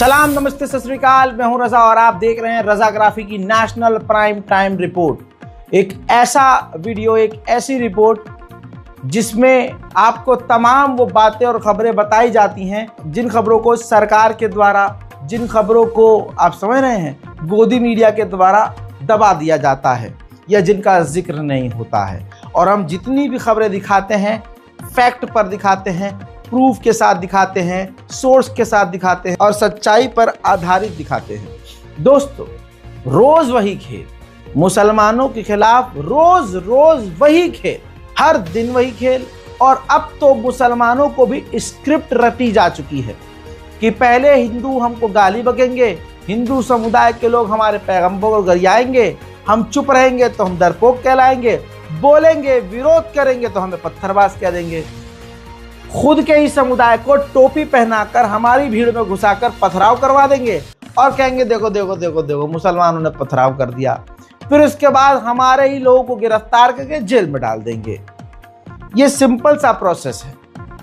सलाम, नमस्ते, सत श्री अकाल। मैं हूं रजा और आप देख रहे हैं रजाग्राफी की नेशनल प्राइम टाइम रिपोर्ट। एक ऐसा वीडियो, एक ऐसी रिपोर्ट जिसमें आपको तमाम वो बातें और खबरें बताई जाती हैं जिन खबरों को सरकार के द्वारा, जिन खबरों को आप समझ रहे हैं गोदी मीडिया के द्वारा दबा दिया जाता है या जिनका जिक्र नहीं होता है। और हम जितनी भी खबरें दिखाते हैं फैक्ट पर दिखाते हैं, प्रूफ के साथ दिखाते हैं, सोर्स के साथ दिखाते हैं और सच्चाई पर आधारित दिखाते हैं। दोस्तों, रोज वही खेल, मुसलमानों के खिलाफ रोज रोज वही खेल, हर दिन वही खेल। और अब तो मुसलमानों को भी स्क्रिप्ट रटी जा चुकी है कि पहले हिंदू हमको गाली बकेंगे, हिंदू समुदाय के लोग हमारे पैगंबर को गरियाएंगे, हम चुप रहेंगे तो हम डरपोक कहलाएंगे, बोलेंगे विरोध करेंगे तो हमें पत्थरबाज कह देंगे। खुद के ही समुदाय को टोपी पहनाकर हमारी भीड़ में घुसाकर पथराव करवा देंगे और कहेंगे देखो देखो देखो देखो मुसलमानों ने पथराव कर दिया। फिर उसके बाद हमारे ही लोगों को गिरफ्तार करके जेल में डाल देंगे। ये सिंपल सा प्रोसेस है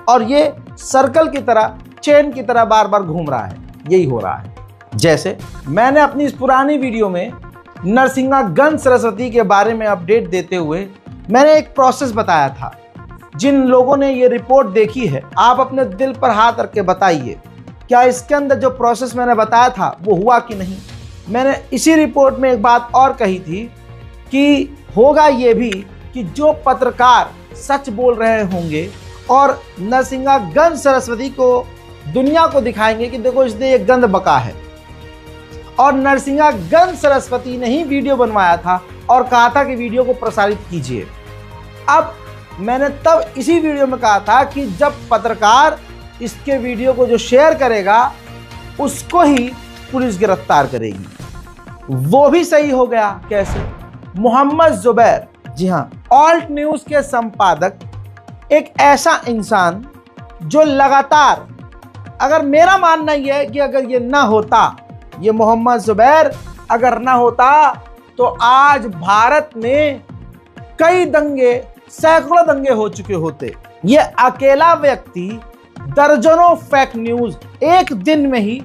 और ये सर्कल की तरह, चेन की तरह बार बार घूम रहा है। यही हो रहा है। जैसे मैंने अपनी इस पुरानी वीडियो में नरसिंहागंज सरस्वती के बारे में अपडेट देते हुए मैंने एक प्रोसेस बताया था। जिन लोगों ने ये रिपोर्ट देखी है, आप अपने दिल पर हाथ रख के बताइए क्या इसके अंदर जो प्रोसेस मैंने बताया था वो हुआ कि नहीं। मैंने इसी रिपोर्ट में एक बात और कही थी कि होगा ये भी कि जो पत्रकार सच बोल रहे होंगे और नरसिंहागंज सरस्वती को दुनिया को दिखाएंगे कि देखो इसने ये गंद बका है, और नरसिंहागंज सरस्वती ने ही वीडियो बनवाया था और कहा था कि वीडियो को प्रसारित कीजिए। अब मैंने तब इसी वीडियो में कहा था कि जब पत्रकार इसके वीडियो को जो शेयर करेगा उसको ही पुलिस गिरफ्तार करेगी। वो भी सही हो गया। कैसे? मोहम्मद जुबैर, जी हाँ, ऑल्ट न्यूज़ के संपादक, एक ऐसा इंसान जो लगातार, अगर मेरा मानना यह है कि अगर ये ना होता, ये मोहम्मद जुबैर अगर ना होता तो आज भारत में कई दंगे, सैकड़ों दंगे हो चुके होते। ये अकेला व्यक्ति दर्जनों फेक न्यूज एक दिन में ही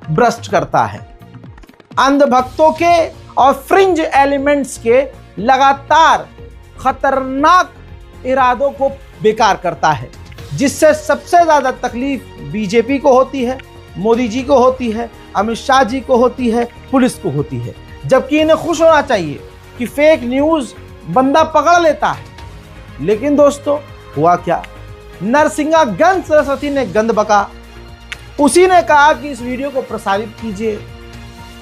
भ्रष्ट करता है। अंधभक्तों के और फ्रिंज एलिमेंट्स के लगातार खतरनाक इरादों को बेकार करता है, जिससे सबसे ज्यादा तकलीफ बीजेपी को होती है, मोदी जी को होती है, अमित शाह जी को होती है, पुलिस को होती है। जबकि इन्हें खुश होना चाहिए कि फेक न्यूज बंदा पकड़ लेता है। लेकिन दोस्तों, हुआ क्या? नरसिंहागंज सरस्वती ने गंद बका, उसी ने कहा कि इस वीडियो को प्रसारित कीजिए।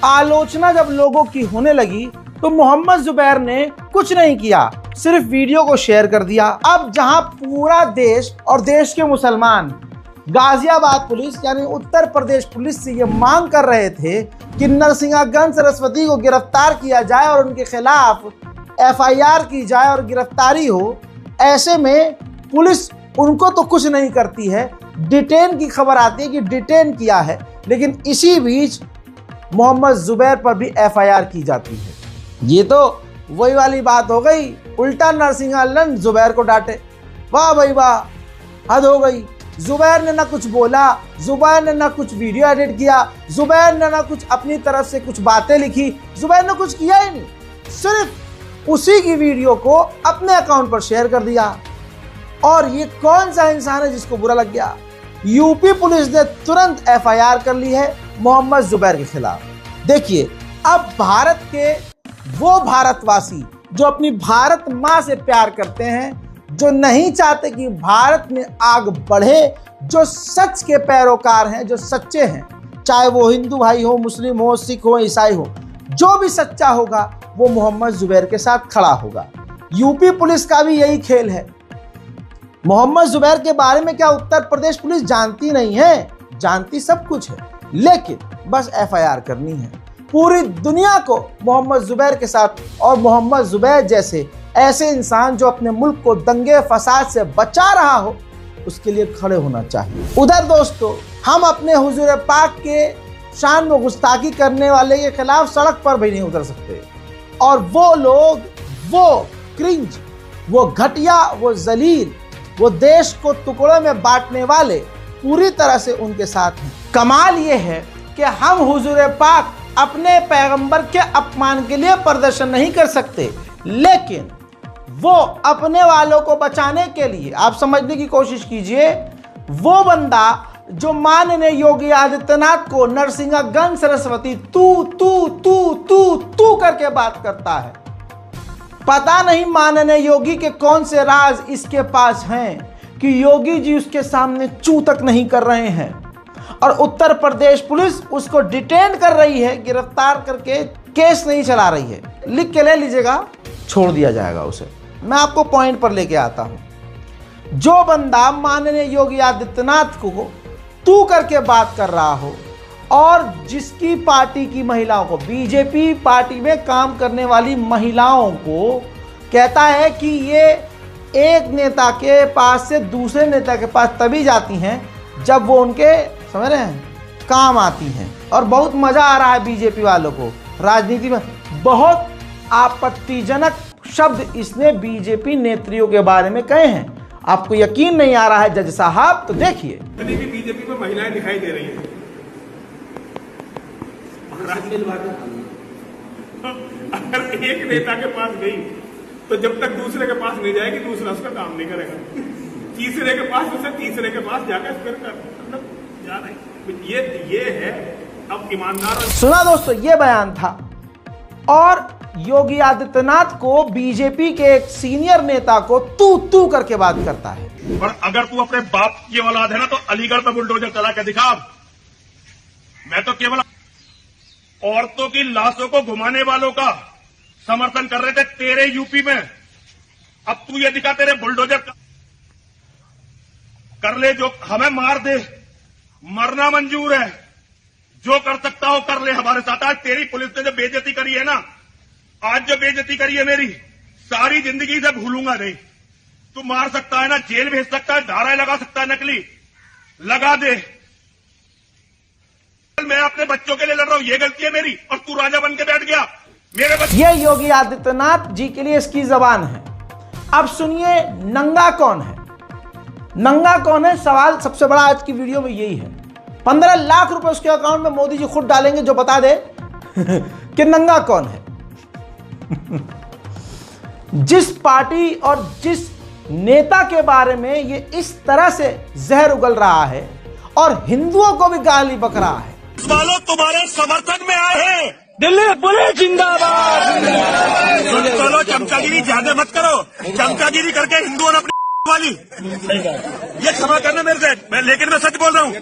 आलोचना जब लोगों की होने लगी तो मोहम्मद जुबैर ने कुछ नहीं किया, सिर्फ वीडियो को शेयर कर दिया। अब जहां पूरा देश और देश के मुसलमान गाजियाबाद पुलिस यानी उत्तर प्रदेश पुलिस से ये मांग कर रहे थे कि नरसिंहागंज सरस्वती को गिरफ्तार किया जाए और उनके खिलाफ FIR की जाए और गिरफ्तारी हो, ऐसे में पुलिस उनको तो कुछ नहीं करती है, डिटेन की खबर आती है कि डिटेन किया है, लेकिन इसी बीच मोहम्मद जुबैर पर भी FIR की जाती है। ये तो वही वाली बात हो गई, उल्टा नरसिंहागंज जुबैर को डांटे। वाह भाई वाह, हद हो गई। जुबैर ने ना कुछ बोला, जुबैर ने ना कुछ वीडियो एडिट किया, जुबैर ने ना कुछ अपनी तरफ से कुछ बातें लिखी, जुबैर ने कुछ किया ही नहीं, सिर्फ उसी की वीडियो को अपने अकाउंट पर शेयर कर दिया। और ये कौन सा इंसान है जिसको बुरा लग गया? यूपी पुलिस ने तुरंत FIR कर ली है मोहम्मद जुबैर के खिलाफ। देखिए, अब भारत के वो भारतवासी जो अपनी भारत माँ से प्यार करते हैं, जो नहीं चाहते कि भारत में आग बढ़े, जो सच के पैरोकार हैं, जो सच्चे हैं, चाहे वो हिंदू भाई हो, मुस्लिम हो, सिख हो, ईसाई हो, जो भी सच्चा होगा वो मोहम्मद जुबैर के साथ खड़ा होगा। यूपी पुलिस का भी यही खेल है। मोहम्मद जुबैर के बारे में क्या उत्तर प्रदेश पुलिस जानती नहीं है? जानती सब कुछ है, लेकिन बस FIR करनी है। पूरी दुनिया को मोहम्मद जुबैर के साथ, और मोहम्मद जुबैर जैसे ऐसे इंसान जो अपने मुल्क को दंगे फसाद से बचा रहा हो, उसके लिए खड़े होना चाहिए। उधर दोस्तों, हम अपने हुजूर पाक के शान में गुस्ताखी करने वाले के खिलाफ सड़क पर भी नहीं उतर सकते, और वो लोग, वो क्रिंज, वो घटिया, वो जलील, वो देश को टुकड़ों में बांटने वाले पूरी तरह से उनके साथ हैं। कमाल ये है कि हम हुजूर पाक अपने पैगंबर के अपमान के लिए प्रदर्शन नहीं कर सकते, लेकिन वो अपने वालों को बचाने के लिए, आप समझने की कोशिश कीजिए, वो बंदा जो माननीय योगी आदित्यनाथ को नरसिंहगंज सरस्वती तू तू तू तू तू करके बात करता है। पता नहीं माननीय योगी के कौन से राज इसके पास हैं कि योगी जी उसके सामने चू तक नहीं कर रहे हैं, और उत्तर प्रदेश पुलिस उसको डिटेन कर रही है, गिरफ्तार करके केस नहीं चला रही है। लिख के ले लीजिएगा, छोड़ दिया जाएगा उसे। मैं आपको पॉइंट पर लेके आता हूं। जो बंदा माननीय योगी आदित्यनाथ को तू करके बात कर रहा हो और जिसकी पार्टी की महिलाओं को, बीजेपी पार्टी में काम करने वाली महिलाओं को कहता है कि ये एक नेता के पास से दूसरे नेता के पास तभी जाती हैं जब वो उनके, समझ रहे हैं, काम आती हैं। और बहुत मजा आ रहा है बीजेपी वालों को राजनीति में। बहुत आपत्तिजनक शब्द इसने बीजेपी नेत्रियों के बारे में कहे हैं। आपको यकीन नहीं आ रहा है जज साहब, तो देखिए। बीजेपी में महिलाएं दिखाई दे रही हैं। अगर एक नेता के पास गई तो जब तक दूसरे के पास नहीं जाएगी दूसरा उसका काम नहीं करेगा, तीसरे के पास, उसे तीसरे के पास जाकर फिर मतलब जा रहे। ये है अब ईमानदार। सुना दोस्तों, ये बयान था। और योगी आदित्यनाथ को बीजेपी के एक सीनियर नेता को तू तू करके बात करता है। और अगर तू अपने बाप की औलाद है ना तो अलीगढ़ पे बुलडोजर चला के दिखा। मैं तो केवल औरतों की लाशों को घुमाने वालों का समर्थन कर रहे थे तेरे यूपी में। अब तू ये दिखा, तेरे बुलडोजर कर ले, जो हमें मार दे, मरना मंजूर है, जो कर सकता हो कर ले हमारे साथ। आज तेरी पुलिस ने जो बेइज्जती करी है ना, आज जो बेइज्जती करी है मेरी, सारी जिंदगी से भूलूंगा नहीं। तू मार सकता है ना, जेल भेज सकता है, धाराएं लगा सकता है, नकली लगा दे। मैं अपने बच्चों के लिए लड़ रहा हूं, ये गलती है मेरी, और तू राजा बन के बैठ गया मेरे बच्चे। ये योगी आदित्यनाथ जी के लिए इसकी जबान है। अब सुनिए, नंगा कौन है? नंगा कौन है, सवाल सबसे बड़ा आज की वीडियो में यही है। 15 लाख रुपए उसके अकाउंट में मोदी जी खुद डालेंगे जो बता दे कि नंगा कौन है। जिस पार्टी और जिस नेता के बारे में ये इस तरह से जहर उगल रहा है और हिंदुओं को भी गाली बक रहा है। वालों तुम्हारे समर्थन में आए हैं। दिल्ली पुलिस जिंदाबाद। चलो चमचागिरी ज्यादा मत करो, चमचागिरी करके हिंदुओं ने अपनी वाली ये क्षमा करना मेरे से, लेकिन मैं सच बोल रहा हूँ।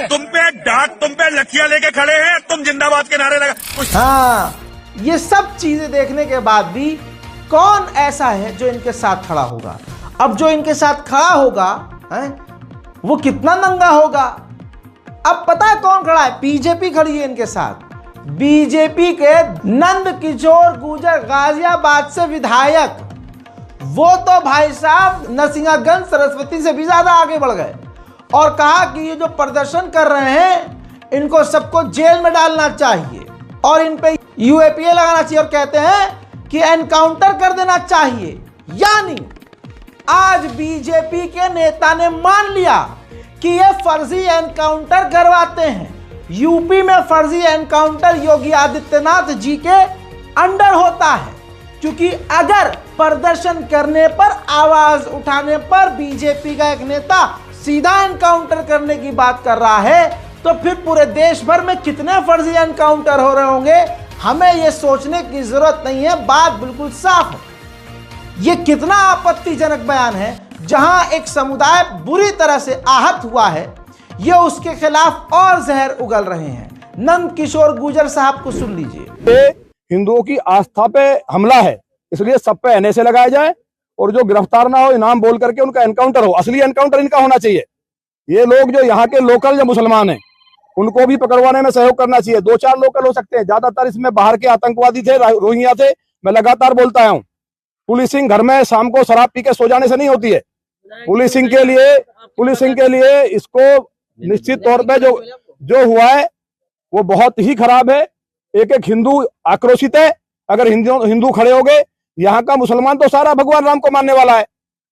तुम पे डाक, तुम पे लठियां लेके खड़े हैं, तुम जिंदाबाद के नारे लगा। हाँ, ये सब चीजें देखने के बाद भी कौन ऐसा है जो इनके साथ खड़ा होगा? अब जो इनके साथ खड़ा होगा है, वो कितना नंगा होगा? अब पता है कौन खड़ा है? बीजेपी खड़ी है इनके साथ। बीजेपी के नंद किशोर गुर्जर, गाजियाबाद से विधायक, वो तो भाई साहब नरसिंहगंज सरस्वती से भी ज्यादा आगे बढ़ गए और कहा कि ये जो प्रदर्शन कर रहे हैं इनको सबको जेल में डालना चाहिए और इन पे यूएपीए लगाना चाहिए, और कहते हैं कि एनकाउंटर कर देना चाहिए। यानी आज बीजेपी के नेता ने मान लिया कि ये फर्जी एनकाउंटर करवाते हैं। यूपी में फर्जी एनकाउंटर योगी आदित्यनाथ जी के अंडर होता है, क्योंकि अगर प्रदर्शन करने पर, आवाज उठाने पर बीजेपी का एक नेता सीधा एनकाउंटर करने की बात कर रहा है, तो फिर पूरे देश भर में कितने फर्जी एनकाउंटर हो रहे होंगे, हमें यह सोचने की जरूरत नहीं है। बात बिल्कुल साफ है। यह कितना आपत्तिजनक बयान है। जहां एक समुदाय बुरी तरह से आहत हुआ है, ये उसके खिलाफ और जहर उगल रहे हैं। नंद किशोर गुर्जर साहब को सुन लीजिए। हिंदुओं की आस्था पे हमला है, इसलिए सब पे एनएसए लगाया जाए और जो गिरफ्तार ना हो इनाम बोल करके उनका एनकाउंटर हो। असली एनकाउंटर इनका होना चाहिए। ये लोग जो यहाँ के लोकल जो मुसलमान हैं उनको भी पकड़वाने में सहयोग करना चाहिए। 2-4 लोकल हो सकते हैं, ज्यादातर इसमें बाहर के आतंकवादी थे, रोहिंग्या थे। मैं लगातार बोलता हूँ, पुलिसिंग घर में शाम को शराब पी के सो जाने से नहीं होती है। पुलिसिंग के लिए इसको निश्चित तौर पे जो हुआ है वो बहुत ही खराब है। एक हिंदू आक्रोशित है। अगर हिंदू खड़े हो गए, यहाँ का मुसलमान तो सारा भगवान राम को मानने वाला है।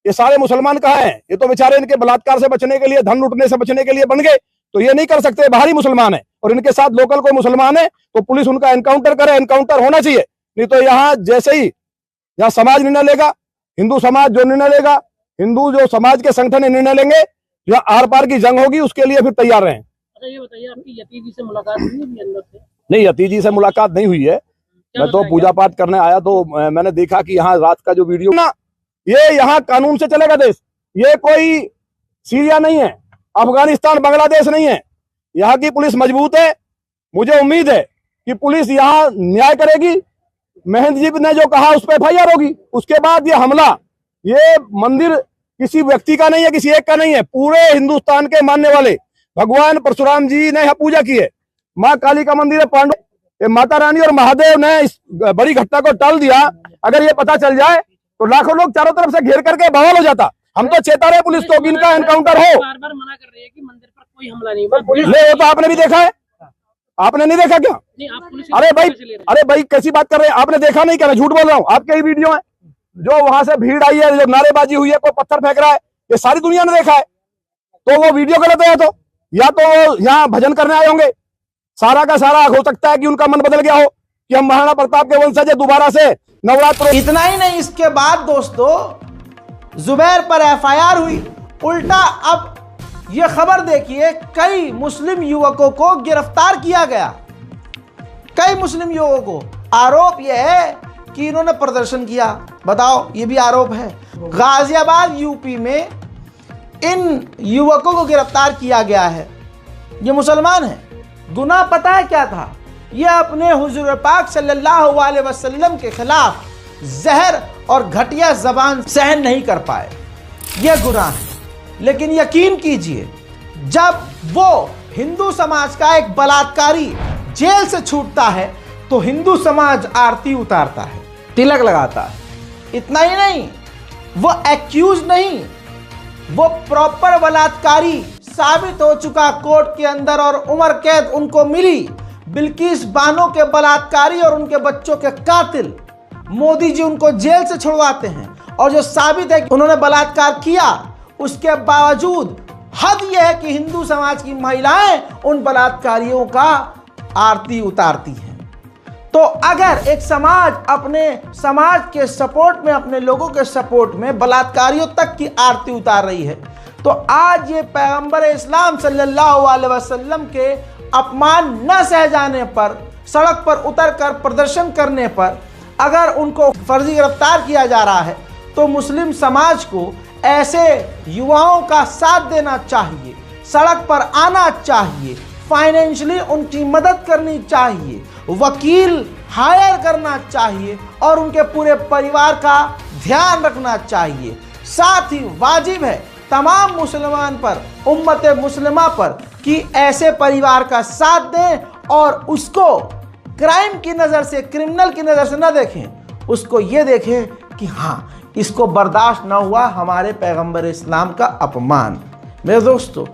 ये सारे मुसलमान कहाँ हैं? ये तो बेचारे इनके बलात्कार से बचने के लिए, धन लूटने से बचने के लिए बन गए, तो ये नहीं कर सकते। बाहरी मुसलमान है, और इनके साथ लोकल कोई मुसलमान है तो पुलिस उनका एनकाउंटर करे, एनकाउंटर होना चाहिए। नहीं तो यहाँ जैसे ही यहाँ समाज निर्णय लेगा, हिंदू समाज जो निर्णय लेगा, हिंदू जो समाज के संगठन निर्णय लेंगे, यहाँ आर पार की जंग होगी, उसके लिए फिर तैयार रहें। अच्छा ये बताइए, आपकी यती जी से मुलाकात हुई है अंदर से? नहीं, यती जी से मुलाकात नहीं हुई है। मैं तो पूजा पाठ करने आया तो मैंने देखा कि यहाँ रात का जो वीडियो ना, ये यहाँ कानून से चलेगा देश। ये कोई सीरिया नहीं है, अफगानिस्तान, बांग्लादेश नहीं है। यहाँ की पुलिस मजबूत है। मुझे उम्मीद है कि पुलिस यहाँ न्याय करेगी। महेंद्र जी ने जो कहा उस पर FIR होगी। उसके बाद ये हमला, ये मंदिर किसी व्यक्ति का नहीं है, किसी एक का नहीं है, पूरे हिंदुस्तान के मानने वाले भगवान परशुराम जी ने यहाँ पूजा की है। माँ काली का मंदिर है, पांडव, माता रानी और महादेव ने इस बड़ी घटना को टाल दिया। अगर ये पता चल जाए तो लाखों लोग चारों तरफ से घेर करके बवाल हो जाता। हम तो चेता रहे पुलिस को कि इनका एनकाउंटर हो। बार बार मना कर रही है कि मंदिर पर कोई हमला नहीं हुआ। ले, वो तो आपने भी देखा है, आपने नहीं देखा क्या? नहीं, आप पुलिस अरे भाई कैसी बात कर रहे हैं? आपने देखा नहीं क्या? मैं झूठ बोल रहा हूँ? आपके ही वीडियो है, जो वहां से भीड़ आई है, जो नारेबाजी हुई है, कोई पत्थर फेंक रहा है, ये सारी दुनिया ने देखा है। तो वो वीडियो गलत है, तो या तो यहाँ भजन करने आए होंगे। सारा का सारा हो सकता है कि उनका मन बदल गया हो कि हम महाराणा प्रताप के वंशज दोबारा से नवरात्र। इतना ही नहीं, इसके बाद दोस्तों जुबैर पर FIR हुई। उल्टा अब यह खबर देखिए, कई मुस्लिम युवकों को गिरफ्तार किया गया। कई मुस्लिम युवकों को आरोप यह है कि इन्होंने प्रदर्शन किया। बताओ, ये भी आरोप है। गाजियाबाद यूपी में इन युवकों को गिरफ्तार किया गया है। ये मुसलमान हैं। गुनाह पता है क्या था? ये अपने हुजूर पाक सल्लल्लाहु अलैहि वसल्लम के खिलाफ जहर और घटिया जबान सहन नहीं कर पाए। यह गुनाह है। लेकिन यकीन कीजिए, जब वो हिंदू समाज का एक बलात्कारी जेल से छूटता है तो हिंदू समाज आरती उतारता है, तिलक लगाता है। इतना ही नहीं, वो एक्यूज नहीं, वो प्रॉपर बलात्कारी साबित हो चुका कोर्ट के अंदर और उम्र कैद उनको मिली। बिल्किस बानो के बलात्कारी और उनके बच्चों के कातिल मोदी जी उनको जेल से छुड़वाते हैं, और जो साबित है कि उन्होंने बलात्कार किया, उसके बावजूद हद यह है कि हिंदू समाज की महिलाएं उन बलात्कारियों का आरती उतारती हैं। तो अगर एक समाज अपने समाज के सपोर्ट में, अपने लोगों के सपोर्ट में बलात्कारियों तक की आरती उतार रही है, तो आज ये पैगंबर इस्लाम सल्लल्लाहु अलैहि वसल्लम के अपमान न सह जाने पर, सड़क पर उतरकर प्रदर्शन करने पर अगर उनको फर्जी गिरफ्तार किया जा रहा है, तो मुस्लिम समाज को ऐसे युवाओं का साथ देना चाहिए, सड़क पर आना चाहिए, फाइनेंशियली उनकी मदद करनी चाहिए, वकील हायर करना चाहिए और उनके पूरे परिवार का ध्यान रखना चाहिए। साथ ही वाजिब है तमाम मुसलमान पर, उम्मत मुस्लिमा पर, कि ऐसे परिवार का साथ दें और उसको क्राइम की नज़र से, क्रिमिनल की नज़र से न देखें। उसको ये देखें कि हाँ, इसको बर्दाश्त ना हुआ हमारे पैगंबर इस्लाम का अपमान। मेरे दोस्तों,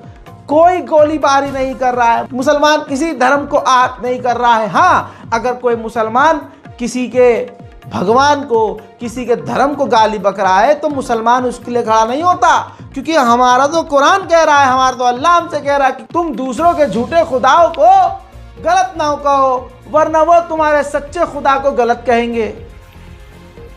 कोई गोलीबारी नहीं कर रहा है, मुसलमान किसी धर्म को आहत नहीं कर रहा है। हाँ, अगर कोई मुसलमान किसी के भगवान को, किसी के धर्म को गाली बक रहा है तो मुसलमान उसके लिए खड़ा नहीं होता, क्योंकि हमारा तो कुरान कह रहा है, हमारा तो अल्लाह हमसे कह रहा है कि तुम दूसरों के झूठे खुदाओं को गलत ना कहो, वरना वो तुम्हारे सच्चे खुदा को गलत कहेंगे।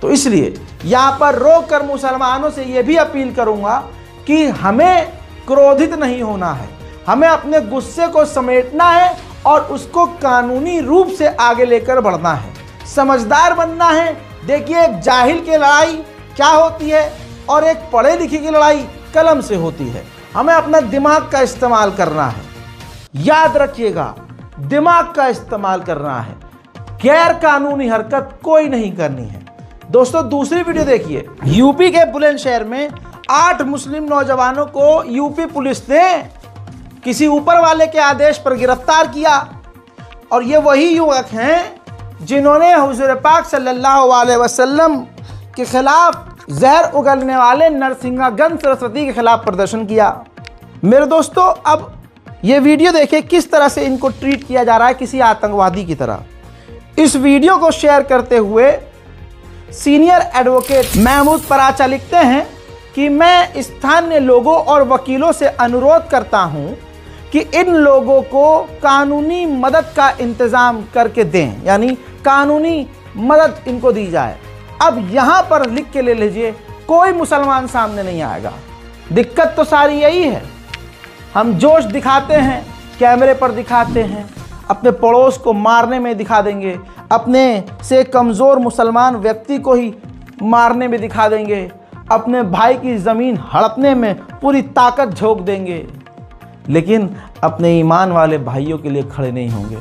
तो इसलिए यहाँ पर रोक कर मुसलमानों से ये भी अपील करूँगा कि हमें क्रोधित नहीं होना है, हमें अपने गुस्से को समेटना है और उसको कानूनी रूप से आगे लेकर बढ़ना है, समझदार बनना है। देखिए, एक जाहिल की लड़ाई क्या होती है और एक पढ़े लिखे की लड़ाई कलम से होती है। हमें अपना दिमाग का इस्तेमाल करना है, याद रखिएगा, दिमाग का इस्तेमाल करना है, गैर कानूनी हरकत कोई नहीं करनी है। दोस्तों, दूसरी वीडियो देखिए। यूपी के बुलंदशहर में 8 मुस्लिम नौजवानों को यूपी पुलिस ने किसी ऊपर वाले के आदेश पर गिरफ्तार किया, और ये वही युवक हैं जिन्होंने हुजूर पाक सल्लल्लाहु अलैहि वसल्लम के खिलाफ जहर उगलने वाले नरसिंहागंज सरस्वती के खिलाफ प्रदर्शन किया। मेरे दोस्तों, अब ये वीडियो देखिए किस तरह से इनको ट्रीट किया जा रहा है, किसी आतंकवादी की तरह। इस वीडियो को शेयर करते हुए सीनियर एडवोकेट महमूद पराचा लिखते हैं कि मैं स्थानीय लोगों और वकीलों से अनुरोध करता हूं कि इन लोगों को कानूनी मदद का इंतजाम करके दें, यानी कानूनी मदद इनको दी जाए। अब यहां पर लिख के ले लीजिए, कोई मुसलमान सामने नहीं आएगा। दिक्कत तो सारी यही है, हम जोश दिखाते हैं, कैमरे पर दिखाते हैं, अपने पड़ोस को मारने में दिखा देंगे, अपने से कमज़ोर मुसलमान व्यक्ति को ही मारने में दिखा देंगे, अपने भाई की ज़मीन हड़पने में पूरी ताकत झोंक देंगे, लेकिन अपने ईमान वाले भाइयों के लिए खड़े नहीं होंगे।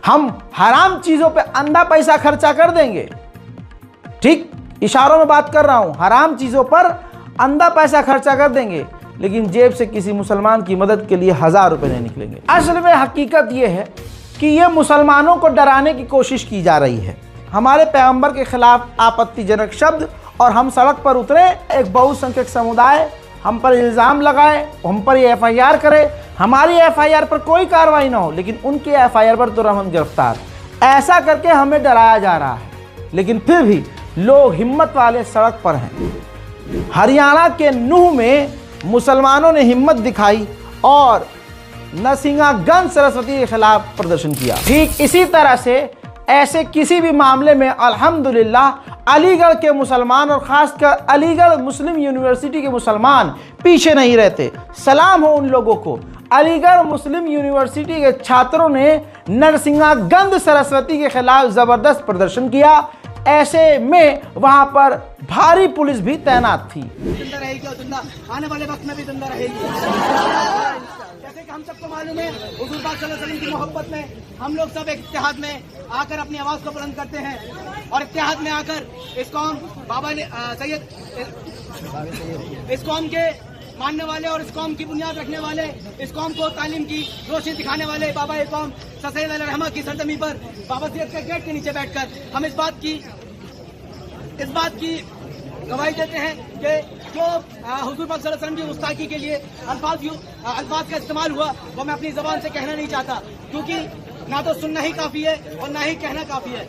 हम हराम चीज़ों पे अंधा पैसा खर्चा कर देंगे, ठीक इशारों में बात कर रहा हूं, हराम चीज़ों पर अंधा पैसा खर्चा कर देंगे, लेकिन जेब से किसी मुसलमान की मदद के लिए 1000 रुपए नहीं निकलेंगे। असल में हकीकत यह है कि ये मुसलमानों को डराने की कोशिश की जा रही है। हमारे पैगंबर के खिलाफ आपत्तिजनक शब्द और हम सड़क पर उतरे, एक बहुसंख्यक समुदाय हम पर इल्ज़ाम लगाए, हम पर ये FIR करे, हमारी FIR पर कोई कार्रवाई ना हो, लेकिन उनकी FIR पर तुरंत हम गिरफ्तार। ऐसा करके हमें डराया जा रहा है, लेकिन फिर भी लोग हिम्मत वाले सड़क पर हैं। हरियाणा के नूह में मुसलमानों ने हिम्मत दिखाई और नरसिंहगंज सरस्वती के खिलाफ प्रदर्शन किया। ठीक इसी तरह से ऐसे किसी भी मामले में अल्हम्दुलिल्लाह अलीगढ़ के मुसलमान और ख़ासकर अलीगढ़ मुस्लिम यूनिवर्सिटी के मुसलमान पीछे नहीं रहते। सलाम हो उन लोगों को। अलीगढ़ मुस्लिम यूनिवर्सिटी के छात्रों ने नरसिंहगंज सरस्वती के खिलाफ ज़बरदस्त प्रदर्शन किया। ऐसे में वहां पर भारी पुलिस भी तैनात थी। जिंदा रहेगी और जिंदा आने वाले वक्त में भी जिंदा रहेगी। जैसे कि हम सबको मालूम है, हुजूर पाक सल्लल्लाहु अलैहि वसल्लम की मोहब्बत में हम लोग सब एक इत्तेहाद में आकर अपनी आवाज को बुलंद करते हैं और इत्तेहाद में आकर इस कौम बाबा ने सैयद इस कौम के मानने वाले और इस कौम की बुनियाद रखने वाले, इस कौम को तालीम की रोशनी दिखाने वाले बाबा ए कौम सैयद अली रहमा की सरजमी पर बाबा सैयद के गेट के नीचे बैठकर हम इस बात की गवाही देते हैं कि जो हुजूर पाक सल्लल्लाहु अलैहि वसल्लम की गुस्ताखी के लिए अल्फाज का इस्तेमाल हुआ वो मैं अपनी ज़बान से कहना नहीं चाहता, क्योंकि ना तो सुनना ही काफ़ी है और ना ही कहना काफ़ी है।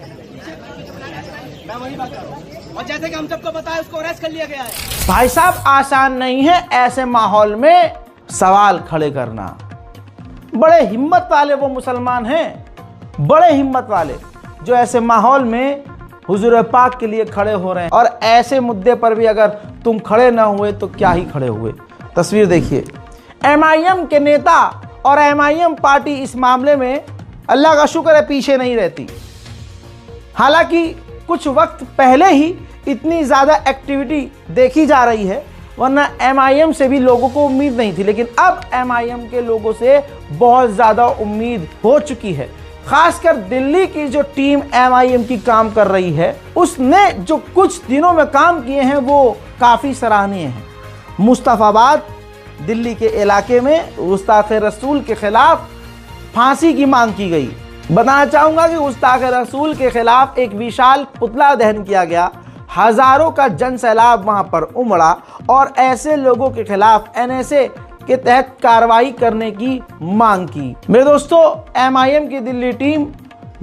मैं वही बात कर रहा हूँ और जैसे कि हम सबको पता है उसको अरेस्ट कर लिया गया है। भाई साहब, आसान नहीं है ऐसे माहौल में सवाल खड़े करना। बड़े हिम्मत वाले वो मुसलमान हैं, बड़े हिम्मत वाले, जो ऐसे माहौल में हुजूर पाक के लिए खड़े हो रहे हैं। और ऐसे मुद्दे पर भी अगर तुम खड़े ना हुए तो क्या ही खड़े हुए। तस्वीर देखिए, MIM के नेता और MIM पार्टी इस मामले में अल्लाह का शुक्र है पीछे नहीं रहती। हालांकि कुछ वक्त पहले ही इतनी ज़्यादा एक्टिविटी देखी जा रही है, वरना MIM से भी लोगों को उम्मीद नहीं थी, लेकिन अब MIM के लोगों से बहुत ज़्यादा उम्मीद हो चुकी है। खासकर दिल्ली की जो टीम MIM की काम कर रही है, उसने जो कुछ दिनों में काम किए हैं वो काफ़ी सराहनीय हैं। मुस्तफ़ाबाद दिल्ली के इलाके में गुस्ताख रसूल के खिलाफ फांसी की मांग की गई। बताना चाहूँगा कि गुस्ताख रसूल के खिलाफ एक विशाल पुतला दहन किया गया, हज़ारों का जन सैलाब वहाँ पर उमड़ा और ऐसे लोगों के खिलाफ NSA के तहत कार्रवाई करने की मांग की। मेरे दोस्तों, MIM की दिल्ली टीम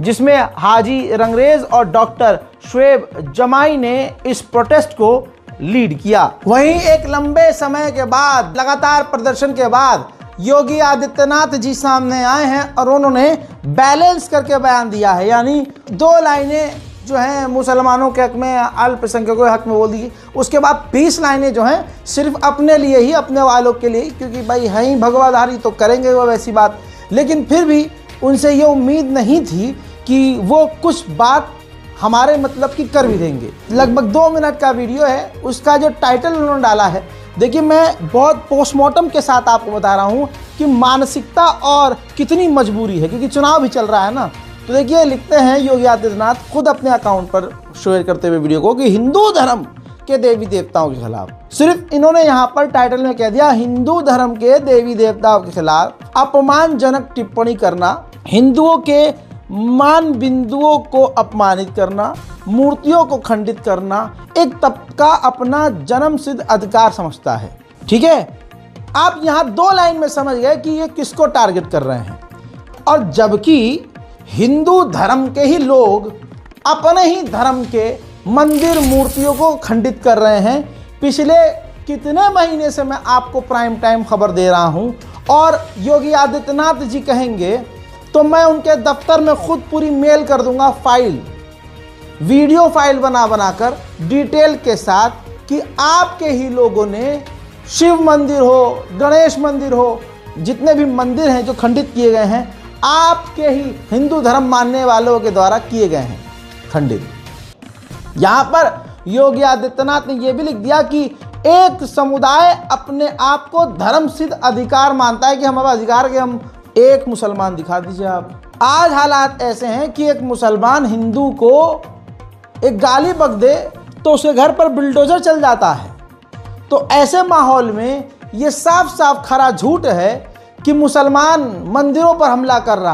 जिसमें हाजी रंगरेज और डॉक्टर शुएब जमाई ने इस प्रोटेस्ट को लीड किया। वहीं एक लंबे समय के बाद, लगातार प्रदर्शन के बाद योगी आदित्यनाथ जी सामने आए हैं और उन्होंने बैलेंस करके बयान दिया है, यानी 2 लाइनें जो हैं मुसलमानों के हक में, अल्पसंख्यकों के हक में बोल दी। उसके बाद 20 लाइनें जो हैं सिर्फ अपने लिए ही, अपने वालों के लिए, क्योंकि भाई है ही भगवाधारी तो करेंगे वो वैसी बात। लेकिन फिर भी उनसे ये उम्मीद नहीं थी कि वो कुछ बात हमारे मतलब की कर भी देंगे। लगभग 2 मिनट का वीडियो है, उसका जो टाइटल उन्होंने डाला है, देखिए मैं बहुत पोस्टमार्टम के साथ आपको बता रहा हूँ कि मानसिकता और कितनी मजबूरी है, क्योंकि चुनाव भी चल रहा है ना। तो देखिए, लिखते हैं योगी आदित्यनाथ खुद अपने अकाउंट पर शेयर करते हुए वीडियो को कि हिंदू धर्म के देवी देवताओं के खिलाफ, सिर्फ इन्होंने यहाँ पर टाइटल में कह दिया हिंदू धर्म के देवी देवताओं के खिलाफ अपमानजनक टिप्पणी करना, हिंदुओं के मान बिंदुओं को अपमानित करना, मूर्तियों को खंडित करना एक तबका अपना जन्म सिद्ध अधिकार समझता है। ठीक है, आप यहाँ 2 लाइन में समझ गए कि ये किसको टारगेट कर रहे हैं। और जबकि हिंदू धर्म के ही लोग अपने ही धर्म के मंदिर मूर्तियों को खंडित कर रहे हैं। पिछले कितने महीने से मैं आपको प्राइम टाइम खबर दे रहा हूं और योगी आदित्यनाथ जी कहेंगे तो मैं उनके दफ्तर में खुद पूरी मेल कर दूंगा फाइल, वीडियो फाइल बना बनाकर डिटेल के साथ कि आपके ही लोगों ने शिव मंदिर हो, गणेश मंदिर हो, जितने भी मंदिर हैं जो खंडित किए गए हैं, आपके ही हिंदू धर्म मानने वालों के द्वारा किए गए हैं खंडित। यहाँ पर योगी आदित्यनाथ ने यह भी लिख दिया कि एक समुदाय अपने आप को धर्म सिद्ध अधिकार मानता है कि हमारा अधिकार के हम एक मुसलमान दिखा दीजिए आप। आज हालात ऐसे हैं कि एक मुसलमान हिंदू को एक गाली बक दे तो उसके घर पर बुलडोजर चल जाता है। तो ऐसे माहौल में ये साफ साफ खरा झूठ है कि मुसलमान मंदिरों पर हमला कर रहा है।